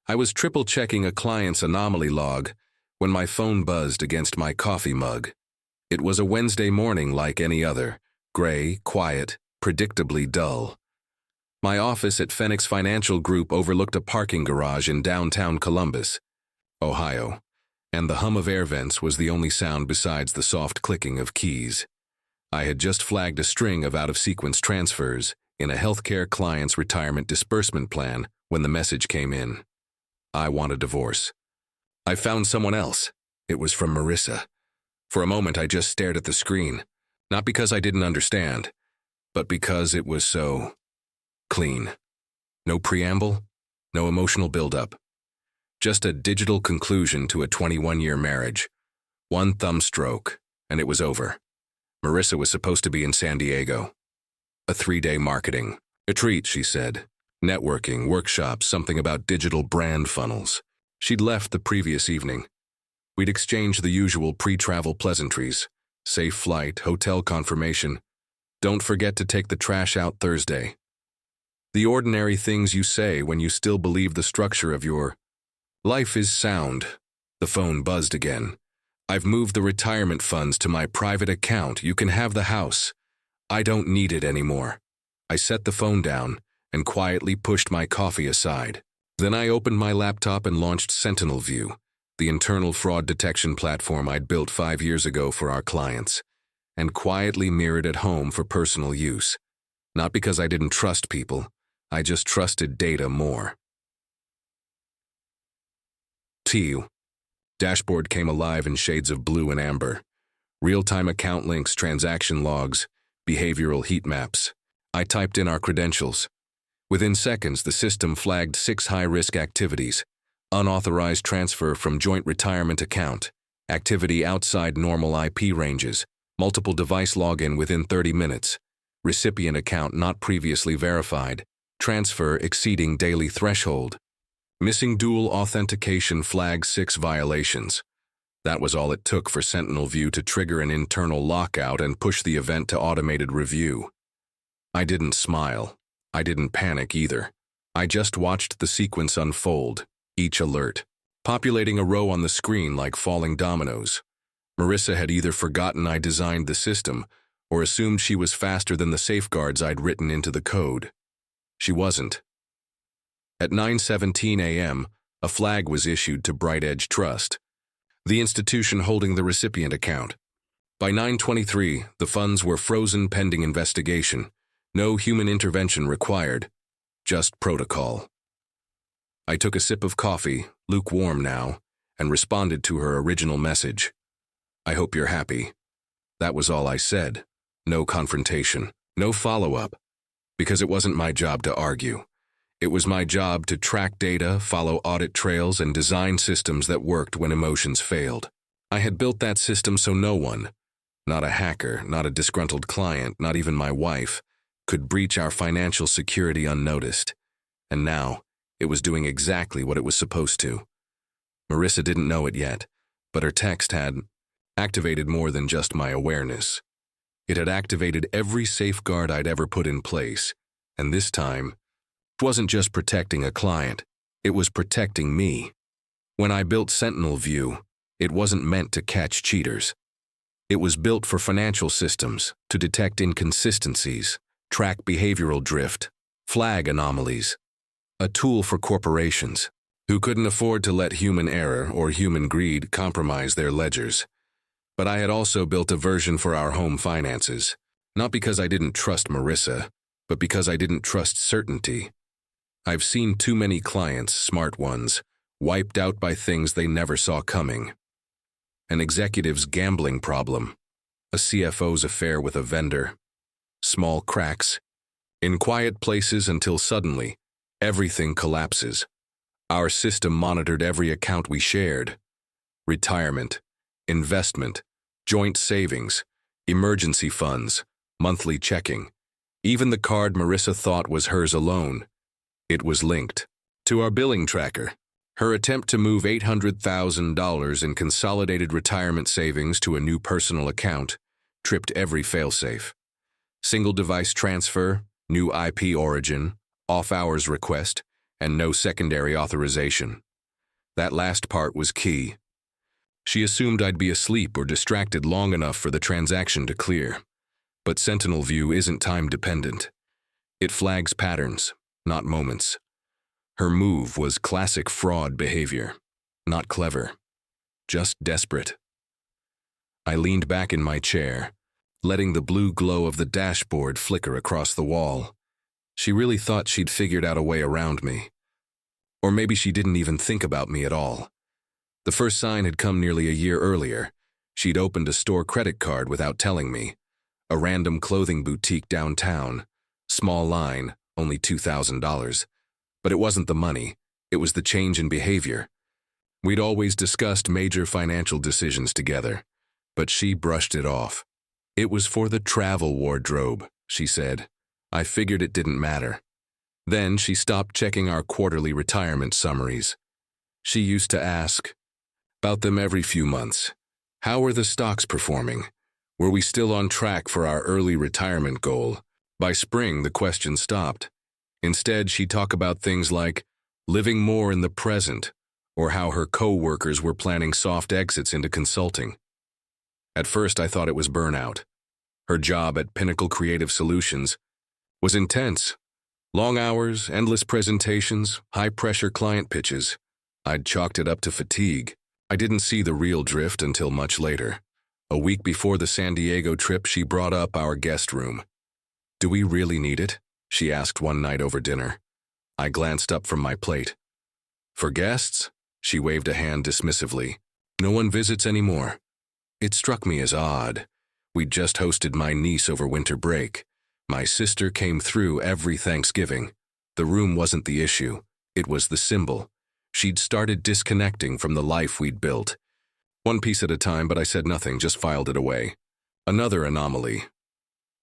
I was triple-checking a client's anomaly log when my phone buzzed against my coffee mug. It was a Wednesday morning like any other, gray, quiet, predictably dull. My office at Phoenix Financial Group overlooked a parking garage in downtown Columbus, Ohio, and the hum of air vents was the only sound besides the soft clicking of keys. I had just flagged a string of out-of-sequence transfers in a healthcare client's retirement disbursement plan when the message came in. I want a divorce. I found someone else. It was from Marissa. For a moment, I just stared at the screen, not because I didn't understand, but because it was so clean. No preamble, no emotional buildup. Just a digital conclusion to a 21-year marriage. One thumb stroke, and it was over. Marissa was supposed to be in San Diego. A 3-day marketing retreat, she said. Networking, workshops, something about digital brand funnels. She'd left the previous evening. We'd exchanged the usual pre-travel pleasantries. Safe flight, hotel confirmation. Don't forget to take the trash out Thursday. The ordinary things you say when you still believe the structure of your life is sound. The phone buzzed again. I've moved the retirement funds to my private account. You can have the house. I don't need it anymore. I set the phone down and quietly pushed my coffee aside. Then I opened my laptop and launched Sentinel View, the internal fraud detection platform I'd built 5 years ago for our clients, and quietly mirrored at home for personal use. Not because I didn't trust people, I just trusted data more. TU. Dashboard came alive in shades of blue and amber. Real-time account links, transaction logs, behavioral heat maps. I typed in our credentials. Within seconds, the system flagged 6 high-risk activities. Unauthorized transfer from joint retirement account. Activity outside normal IP ranges. Multiple device login within 30 minutes. Recipient account not previously verified. Transfer exceeding daily threshold. Missing dual authentication flagged 6 violations. That was all it took for Sentinel View to trigger an internal lockout and push the event to automated review. I didn't smile. I didn't panic either. I just watched the sequence unfold, each alert, populating a row on the screen like falling dominoes. Marissa had either forgotten I designed the system or assumed she was faster than the safeguards I'd written into the code. She wasn't. At 9:17 a.m., a flag was issued to Bright Edge Trust, the institution holding the recipient account. By 9:23, the funds were frozen pending investigation. No human intervention required, just protocol. I took a sip of coffee, lukewarm now, and responded to her original message. I hope you're happy. That was all I said. No confrontation, no follow-up, because it wasn't my job to argue. It was my job to track data, follow audit trails, and design systems that worked when emotions failed. I had built that system so no one, not a hacker, not a disgruntled client, not even my wife, could breach our financial security unnoticed. And now, it was doing exactly what it was supposed to. Marissa didn't know it yet, but her text had activated more than just my awareness. It had activated every safeguard I'd ever put in place, and this time, it wasn't just protecting a client, it was protecting me. When I built Sentinel View, it wasn't meant to catch cheaters. It was built for financial systems to detect inconsistencies, track behavioral drift, flag anomalies. A tool for corporations who couldn't afford to let human error or human greed compromise their ledgers. But I had also built a version for our home finances, not because I didn't trust Marissa, but because I didn't trust certainty. I've seen too many clients, smart ones, wiped out by things they never saw coming. An executive's gambling problem, a CFO's affair with a vendor, small cracks, in quiet places until suddenly, everything collapses. Our system monitored every account we shared. Retirement, investment, joint savings, emergency funds, monthly checking. Even the card Marissa thought was hers alone. It was linked to our billing tracker. Her attempt to move $800,000 in consolidated retirement savings to a new personal account tripped every failsafe. Single device transfer, new IP origin, off-hours request, and no secondary authorization. That last part was key. She assumed I'd be asleep or distracted long enough for the transaction to clear. But Sentinel View isn't time-dependent. It flags patterns, not moments. Her move was classic fraud behavior. Not clever. Just desperate. I leaned back in my chair, letting the blue glow of the dashboard flicker across the wall. She really thought she'd figured out a way around me. Or maybe she didn't even think about me at all. The first sign had come nearly a year earlier. She'd opened a store credit card without telling me. A random clothing boutique downtown. Small line, only $2,000. But it wasn't the money. It was the change in behavior. We'd always discussed major financial decisions together, but she brushed it off. It was for the travel wardrobe, she said. I figured it didn't matter. Then she stopped checking our quarterly retirement summaries. She used to ask about them every few months. How were the stocks performing? Were we still on track for our early retirement goal? By spring, the question stopped. Instead, she'd talk about things like living more in the present, or how her co-workers were planning soft exits into consulting. At first, I thought it was burnout. Her job at Pinnacle Creative Solutions was intense. Long hours, endless presentations, high-pressure client pitches. I'd chalked it up to fatigue. I didn't see the real drift until much later. A week before the San Diego trip, she brought up our guest room. "Do we really need it?" she asked one night over dinner. I glanced up from my plate. "For guests?" She waved a hand dismissively. "No one visits anymore." It struck me as odd. We'd just hosted my niece over winter break. My sister came through every Thanksgiving. The room wasn't the issue. It was the symbol. She'd started disconnecting from the life we'd built. One piece at a time, but I said nothing, just filed it away. Another anomaly.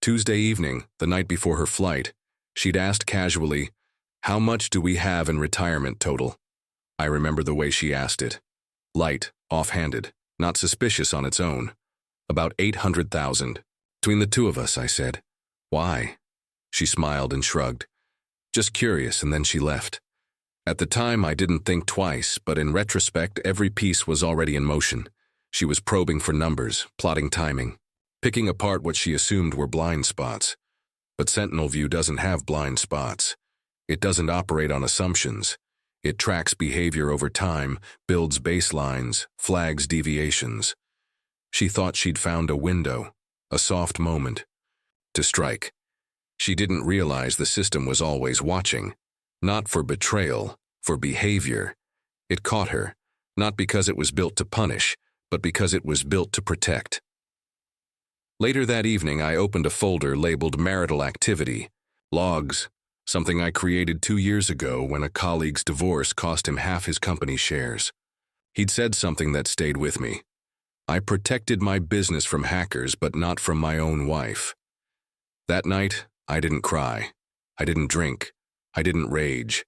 Tuesday evening, the night before her flight, she'd asked casually, "How much do we have in retirement total?" I remember the way she asked it. Light, offhanded, not suspicious on its own. "About 800,000. Between the two of us," I said. "Why?" She smiled and shrugged. "Just curious," and then she left. At the time, I didn't think twice, but in retrospect, every piece was already in motion. She was probing for numbers, plotting timing, picking apart what she assumed were blind spots. But Sentinel View doesn't have blind spots. It doesn't operate on assumptions. It tracks behavior over time, builds baselines, flags deviations. She thought she'd found a window, a soft moment, to strike. She didn't realize the system was always watching. Not for betrayal, for behavior. It caught her, not because it was built to punish, but because it was built to protect. Later that evening, I opened a folder labeled Marital Activity, Logs, something I created 2 years ago when a colleague's divorce cost him half his company's shares. He'd said something that stayed with me. I protected my business from hackers, but not from my own wife. That night, I didn't cry. I didn't drink. I didn't rage.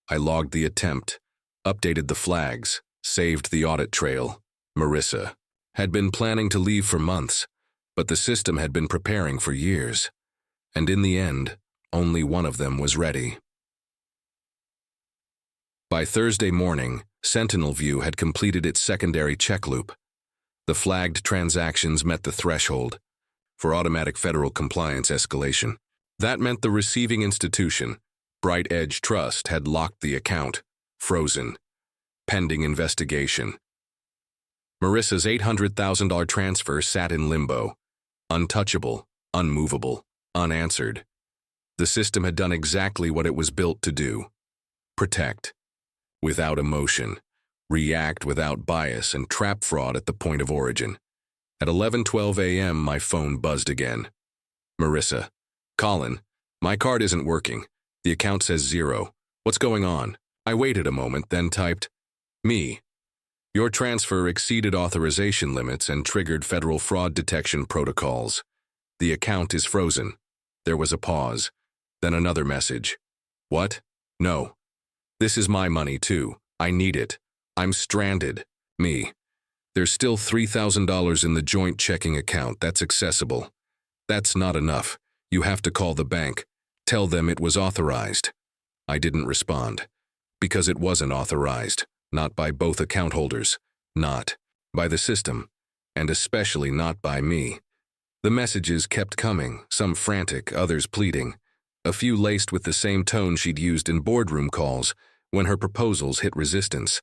I logged the attempt, updated the flags, saved the audit trail. Marissa had been planning to leave for months, but the system had been preparing for years. And in the end, only one of them was ready. By Thursday morning, Sentinel View had completed its secondary check loop. The flagged transactions met the threshold for automatic federal compliance escalation. That meant the receiving institution, Bright Edge Trust, had locked the account, frozen, pending investigation. Marissa's $800,000 transfer sat in limbo, untouchable, unmovable, unanswered. The system had done exactly what it was built to do: protect, without emotion, react without bias, and trap fraud at the point of origin. At 11:12 a.m., my phone buzzed again. "Marissa. Colin, my card isn't working. The account says 0. What's going on?" I waited a moment, then typed, "Me. Your transfer exceeded authorization limits and triggered federal fraud detection protocols. The account is frozen." There was a pause, then another message. "What? No. This is my money, too. I need it. I'm stranded." Me. "There's still $3,000 in the joint checking account. That's accessible." "That's not enough. You have to call the bank. Tell them it was authorized." I didn't respond. Because it wasn't authorized, not by both account holders, not by the system, and especially not by me. The messages kept coming, some frantic, others pleading, a few laced with the same tone she'd used in boardroom calls when her proposals hit resistance.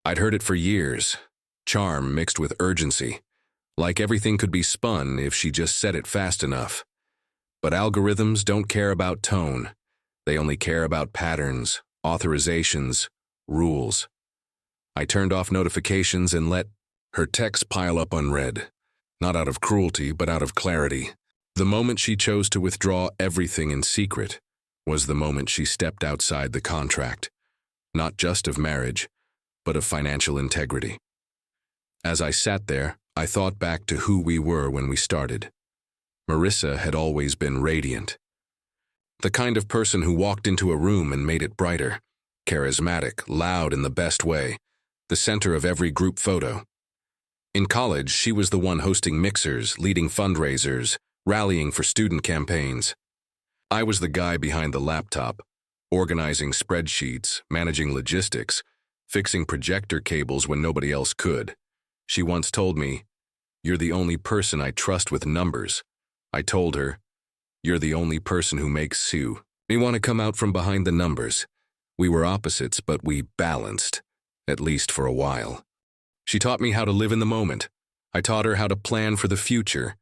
I'd heard it for years, charm mixed with urgency, like everything could be spun if she just said it fast enough. But algorithms don't care about tone. They only care about patterns, authorizations, rules. I turned off notifications and let her texts pile up unread, not out of cruelty, but out of clarity. The moment she chose to withdraw everything in secret was the moment she stepped outside the contract, not just of marriage, but of financial integrity. As I sat there, I thought back to who we were when we started. Marissa had always been radiant. The kind of person who walked into a room and made it brighter, charismatic, loud in the best way, the center of every group photo. In college, she was the one hosting mixers, leading fundraisers, rallying for student campaigns. I was the guy behind the laptop, organizing spreadsheets, managing logistics, fixing projector cables when nobody else could. She once told me, "You're the only person I trust with numbers." I told her, "You're the only person who makes Sue me want to come out from behind the numbers." We were opposites, but we balanced, at least for a while. She taught me how to live in the moment. I taught her how to plan for the future.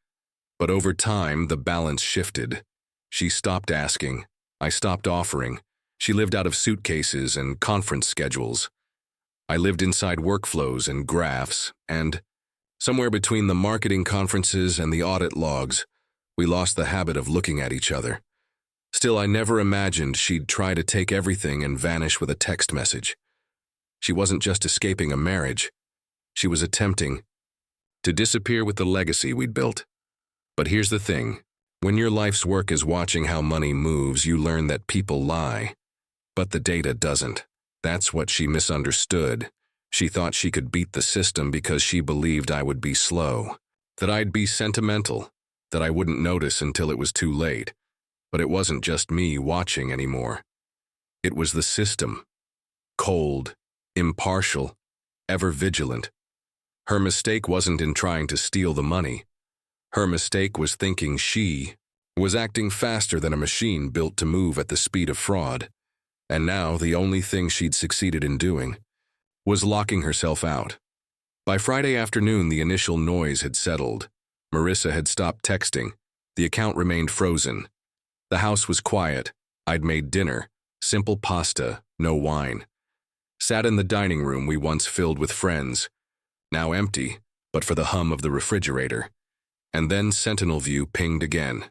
But over time, the balance shifted. She stopped asking. I stopped offering. She lived out of suitcases and conference schedules. I lived inside workflows and graphs, and somewhere between the marketing conferences and the audit logs, we lost the habit of looking at each other. Still, I never imagined she'd try to take everything and vanish with a text message. She wasn't just escaping a marriage. She was attempting to disappear with the legacy we'd built. But here's the thing. When your life's work is watching how money moves, you learn that people lie. But the data doesn't. That's what she misunderstood. She thought she could beat the system because she believed I would be slow, that I'd be sentimental, that I wouldn't notice until it was too late. But it wasn't just me watching anymore. It was the system. Cold, impartial, ever vigilant. Her mistake wasn't in trying to steal the money. Her mistake was thinking she was acting faster than a machine built to move at the speed of fraud. And now the only thing she'd succeeded in doing was locking herself out. By Friday afternoon, the initial noise had settled. Marissa had stopped texting. The account remained frozen. The house was quiet. I'd made dinner, simple pasta, no wine. Sat in the dining room we once filled with friends, now empty, but for the hum of the refrigerator. And then Sentinel View pinged again.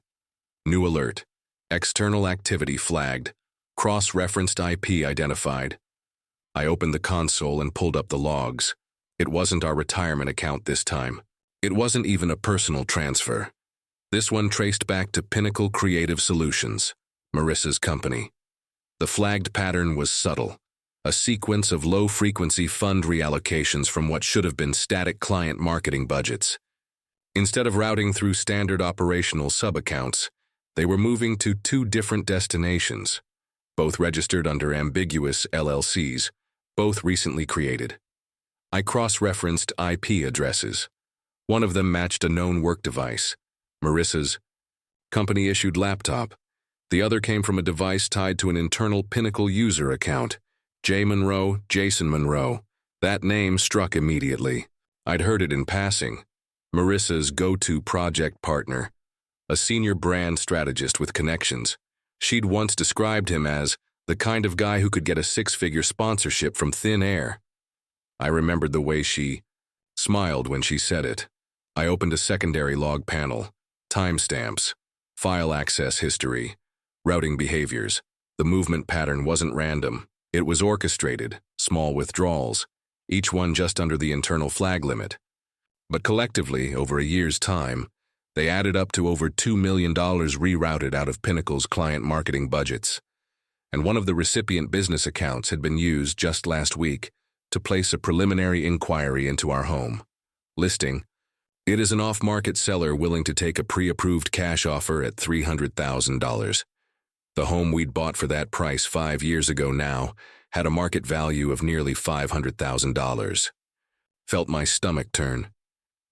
New alert. External activity flagged. Cross-referenced IP identified. I opened the console and pulled up the logs. It wasn't our retirement account this time. It wasn't even a personal transfer. This one traced back to Pinnacle Creative Solutions, Marissa's company. The flagged pattern was subtle. A sequence of low-frequency fund reallocations from what should have been static client marketing budgets. Instead of routing through standard operational sub-accounts, they were moving to two different destinations, both registered under ambiguous LLCs, both recently created. I cross-referenced IP addresses. One of them matched a known work device, Marissa's company-issued laptop. The other came from a device tied to an internal Pinnacle user account, J. Monroe, Jason Monroe. That name struck immediately. I'd heard it in passing. Marissa's go-to project partner, a senior brand strategist with connections. She'd once described him as the kind of guy who could get a six-figure sponsorship from thin air. I remembered the way she smiled when she said it. I opened a secondary log panel, timestamps, file access history, routing behaviors. The movement pattern wasn't random. It was orchestrated, small withdrawals, each one just under the internal flag limit. But collectively, over a year's time, they added up to over $2 million rerouted out of Pinnacle's client marketing budgets. And one of the recipient business accounts had been used just last week to place a preliminary inquiry into our home. Listing: it is an off-market seller willing to take a pre-approved cash offer at $300,000. The home we'd bought for that price 5 years ago now had a market value of nearly $500,000. Felt my stomach turn.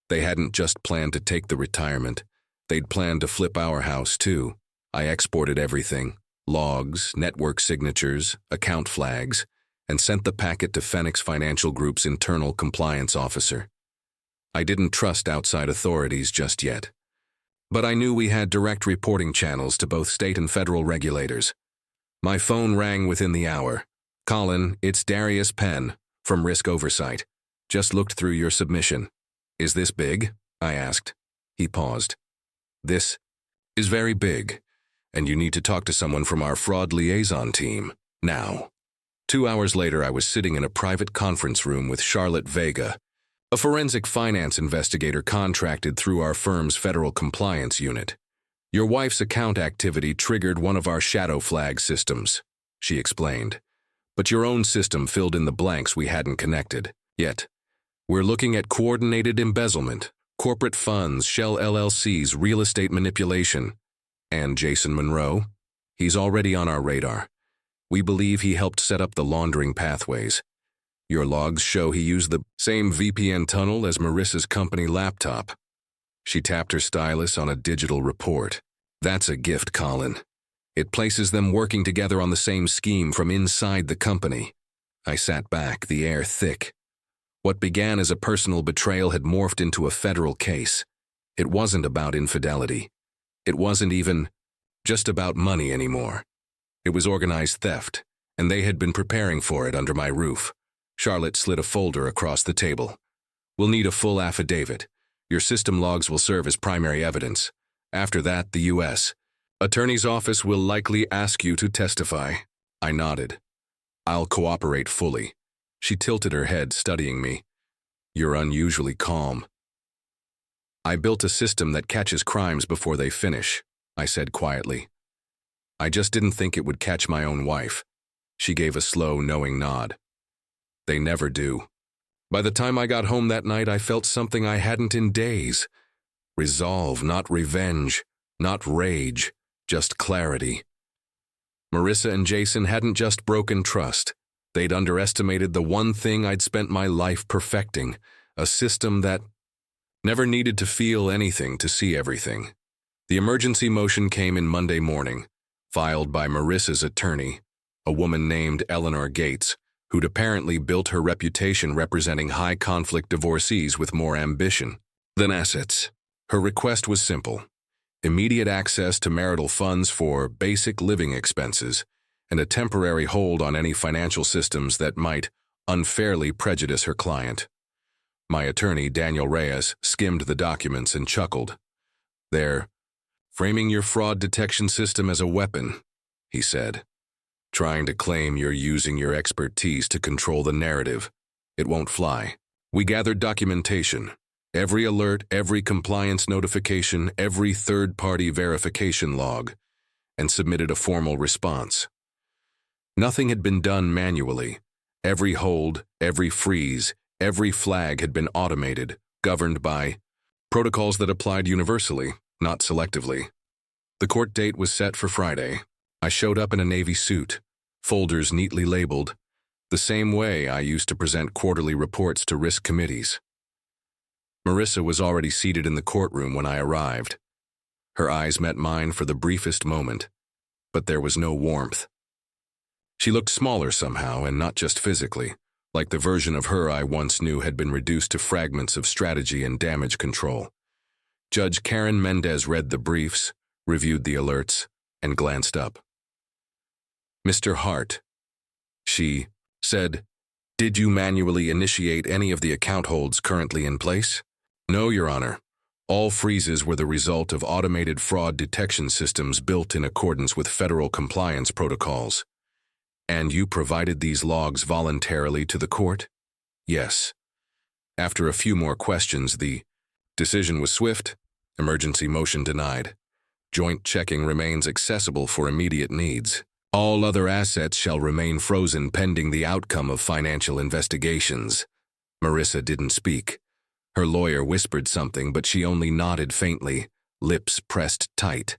They hadn't just planned to take the retirement. They'd planned to flip our house, too. I exported everything: logs, network signatures, account flags, and sent the packet to Phoenix Financial Group's internal compliance officer. I didn't trust outside authorities just yet. But I knew we had direct reporting channels to both state and federal regulators. My phone rang within the hour. "Colin, it's Darius Penn, from Risk Oversight. Just looked through your submission." "Is this big?" I asked. He paused. "This is very big, and you need to talk to someone from our fraud liaison team, now." 2 hours later, I was sitting in a private conference room with Charlotte Vega, a forensic finance investigator contracted through our firm's federal compliance unit. "Your wife's account activity triggered one of our shadow flag systems," she explained. "But your own system filled in the blanks we hadn't connected yet. We're looking at coordinated embezzlement, corporate funds, shell LLCs, real estate manipulation. And Jason Monroe? He's already on our radar. We believe he helped set up the laundering pathways. Your logs show he used the same VPN tunnel as Marissa's company laptop." She tapped her stylus on a digital report. "That's a gift, Colin. It places them working together on the same scheme from inside the company." I sat back, the air thick. What began as a personal betrayal had morphed into a federal case. It wasn't about infidelity. It wasn't even just about money anymore. It was organized theft, and they had been preparing for it under my roof. Charlotte slid a folder across the table. "We'll need a full affidavit. Your system logs will serve as primary evidence. After that, the U.S. Attorney's Office will likely ask you to testify." I nodded. "I'll cooperate fully." She tilted her head, studying me. "You're unusually calm." "I built a system that catches crimes before they finish," I said quietly. "I just didn't think it would catch my own wife." She gave a slow, knowing nod. "They never do." By the time I got home that night, I felt something I hadn't in days. Resolve, not revenge, not rage, just clarity. Marissa and Jason hadn't just broken trust. They'd underestimated the one thing I'd spent my life perfecting, a system that never needed to feel anything to see everything. The emergency motion came in Monday morning, filed by Marissa's attorney, a woman named Eleanor Gates, who'd apparently built her reputation representing high-conflict divorcees with more ambition than assets. Her request was simple: immediate access to marital funds for basic living expenses, and a temporary hold on any financial systems that might unfairly prejudice her client. My attorney, Daniel Reyes, skimmed the documents and chuckled. "They're framing your fraud detection system as a weapon," he said. "Trying to claim you're using your expertise to control the narrative. It won't fly." We gathered documentation. Every alert, every compliance notification, every third-party verification log, and submitted a formal response. Nothing had been done manually. Every hold, every freeze, every flag had been automated, governed by protocols that applied universally, not selectively. The court date was set for Friday. I showed up in a navy suit, folders neatly labeled, the same way I used to present quarterly reports to risk committees. Marissa was already seated in the courtroom when I arrived. Her eyes met mine for the briefest moment, but there was no warmth. She looked smaller somehow, and not just physically, like the version of her I once knew had been reduced to fragments of strategy and damage control. Judge Karen Mendez read the briefs, reviewed the alerts, and glanced up. "Mr. Hart," she said, "did you manually initiate any of the account holds currently in place?" "No, Your Honor. All freezes were the result of automated fraud detection systems built in accordance with federal compliance protocols." "And you provided these logs voluntarily to the court?" "Yes." After a few more questions, the decision was swift. Emergency motion denied. Joint checking remains accessible for immediate needs. All other assets shall remain frozen pending the outcome of financial investigations. Marissa didn't speak. Her lawyer whispered something, but she only nodded faintly, lips pressed tight.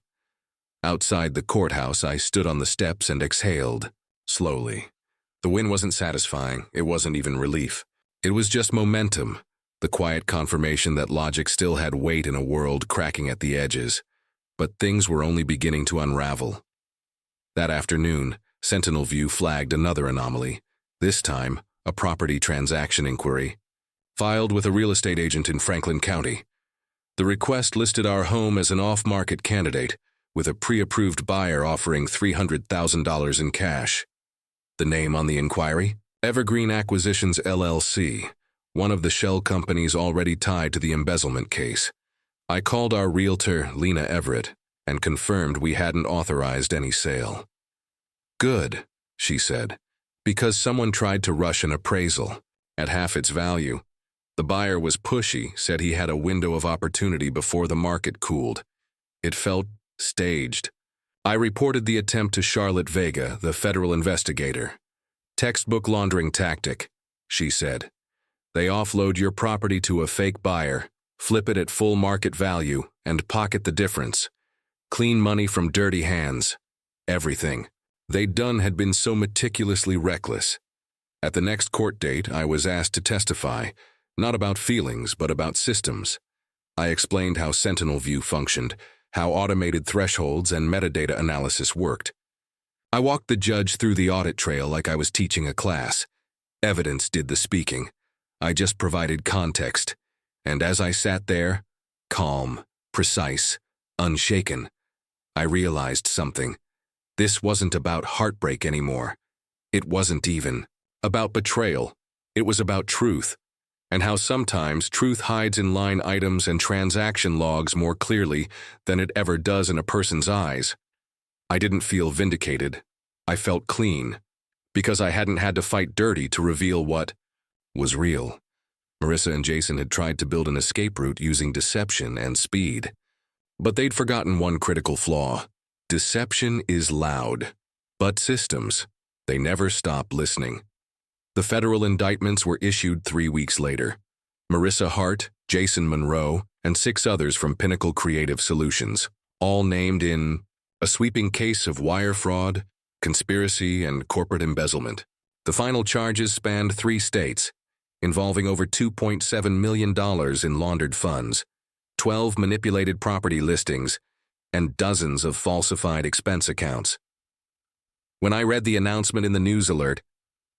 Outside the courthouse, I stood on the steps and exhaled, slowly. The win wasn't satisfying. It wasn't even relief. It was just momentum, the quiet confirmation that logic still had weight in a world cracking at the edges. But things were only beginning to unravel. That afternoon, Sentinel View flagged another anomaly, this time a property transaction inquiry, filed with a real estate agent in Franklin County. The request listed our home as an off-market candidate, with a pre-approved buyer offering $300,000 in cash. The name on the inquiry? Evergreen Acquisitions LLC, one of the shell companies already tied to the embezzlement case. I called our realtor, Lena Everett, and confirmed we hadn't authorized any sale. Good, she said, because someone tried to rush an appraisal at half its value. The buyer was pushy, said he had a window of opportunity before the market cooled. It felt staged. I reported the attempt to Charlotte Vega, the federal investigator. Textbook laundering tactic, she said. They offload your property to a fake buyer, flip it at full market value, and pocket the difference. Clean money from dirty hands. Everything they'd done had been so meticulously reckless. At the next court date, I was asked to testify, not about feelings, but about systems. I explained how Sentinel View functioned, how automated thresholds and metadata analysis worked. I walked the judge through the audit trail like I was teaching a class. Evidence did the speaking. I just provided context. And as I sat there, calm, precise, unshaken, I realized something. This wasn't about heartbreak anymore. It wasn't even about betrayal. It was about truth, and how sometimes truth hides in line items and transaction logs more clearly than it ever does in a person's eyes. I didn't feel vindicated. I felt clean, because I hadn't had to fight dirty to reveal what was real. Marissa and Jason had tried to build an escape route using deception and speed. But they'd forgotten one critical flaw. Deception is loud, but systems, they never stop listening. The federal indictments were issued 3 weeks later. Marissa Hart, Jason Monroe, and 6 others from Pinnacle Creative Solutions, all named in a sweeping case of wire fraud, conspiracy, and corporate embezzlement. The final charges spanned 3 states, involving over $2.7 million in laundered funds, 12 manipulated property listings, and dozens of falsified expense accounts. When I read the announcement in the news alert,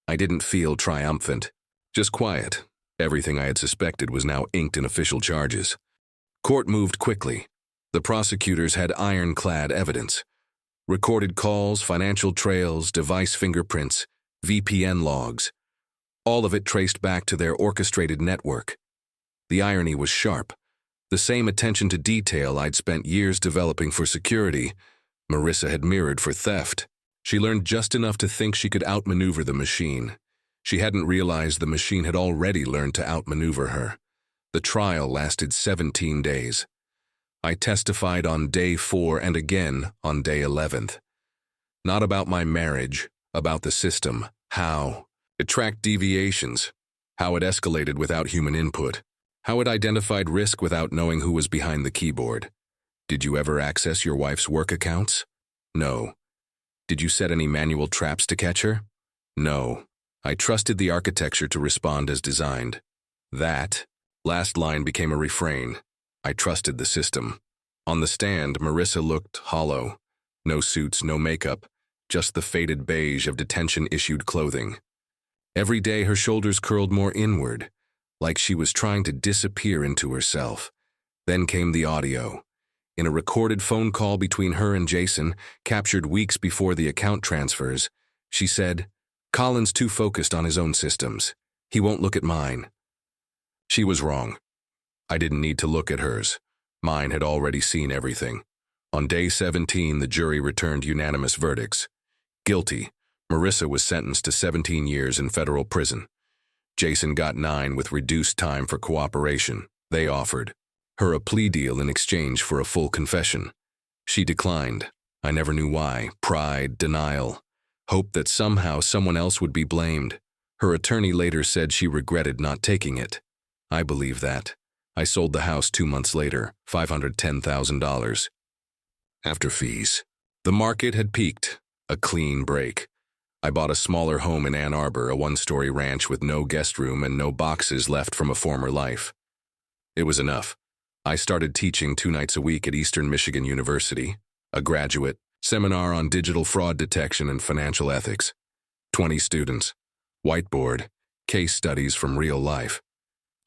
I didn't feel triumphant, just quiet. Everything I had suspected was now inked in official charges. Court moved quickly. The prosecutors had ironclad evidence. Recorded calls, financial trails, device fingerprints, VPN logs. All of it traced back to their orchestrated network. The irony was sharp. The same attention to detail I'd spent years developing for security, Marissa had mirrored for theft. She learned just enough to think she could outmaneuver the machine. She hadn't realized the machine had already learned to outmaneuver her. The trial lasted 17 days. I testified on day 4 and again on day 11th. Not about my marriage, about the system, how it tracked deviations, how it escalated without human input, how it identified risk without knowing who was behind the keyboard. Did you ever access your wife's work accounts? No. Did you set any manual traps to catch her? No. I trusted the architecture to respond as designed. That last line became a refrain. I trusted the system. On the stand, Marissa looked hollow. No suits, no makeup, just the faded beige of detention-issued clothing. Every day her shoulders curled more inward, like she was trying to disappear into herself. Then came the audio. In a recorded phone call between her and Jason, captured weeks before the account transfers, she said, "Colin's too focused on his own systems. He won't look at mine." She was wrong. I didn't need to look at hers. Mine had already seen everything. On day 17, the jury returned unanimous verdicts. Guilty. Marissa was sentenced to 17 years in federal prison. Jason got 9 with reduced time for cooperation. They offered her a plea deal in exchange for a full confession. She declined. I never knew why. Pride, denial, hope that somehow someone else would be blamed. Her attorney later said she regretted not taking it. I believe that. I sold the house 2 months later, $510,000. After fees. The market had peaked, a clean break. I bought a smaller home in Ann Arbor, a one-story ranch with no guest room and no boxes left from a former life. It was enough. I started teaching 2 nights a week at Eastern Michigan University, a graduate seminar on digital fraud detection and financial ethics. 20 students, whiteboard, case studies from real life.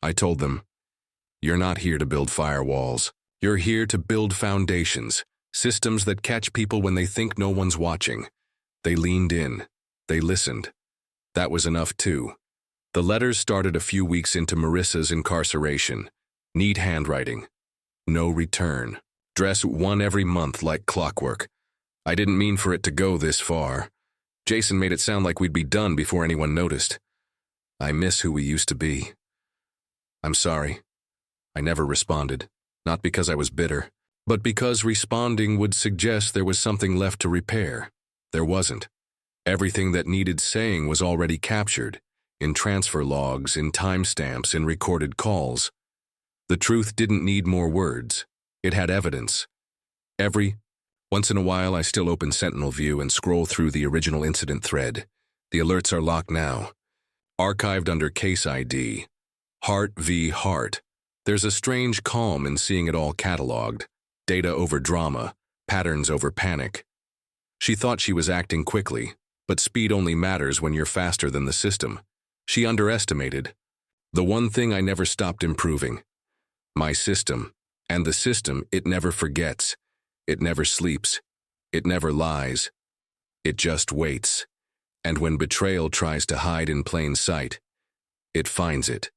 I told them, "You're not here to build firewalls. You're here to build foundations, systems that catch people when they think no one's watching." They leaned in. They listened. That was enough too. The letters started a few weeks into Marissa's incarceration. Neat handwriting. No return. Dress 1 every month like clockwork. I didn't mean for it to go this far. Jason made it sound like we'd be done before anyone noticed. I miss who we used to be. I'm sorry. I never responded. Not because I was bitter, but because responding would suggest there was something left to repair. There wasn't. Everything that needed saying was already captured, in transfer logs, in timestamps, in recorded calls. The truth didn't need more words. It had evidence. Once in a while, I still open Sentinel View and scroll through the original incident thread. The alerts are locked now. Archived under Case ID. Hart v. Hart. There's a strange calm in seeing it all cataloged. Data over drama, patterns over panic. She thought she was acting quickly, but speed only matters when you're faster than the system. She underestimated. The one thing I never stopped improving. My system. And the system, it never forgets. It never sleeps. It never lies. It just waits. And when betrayal tries to hide in plain sight, it finds it.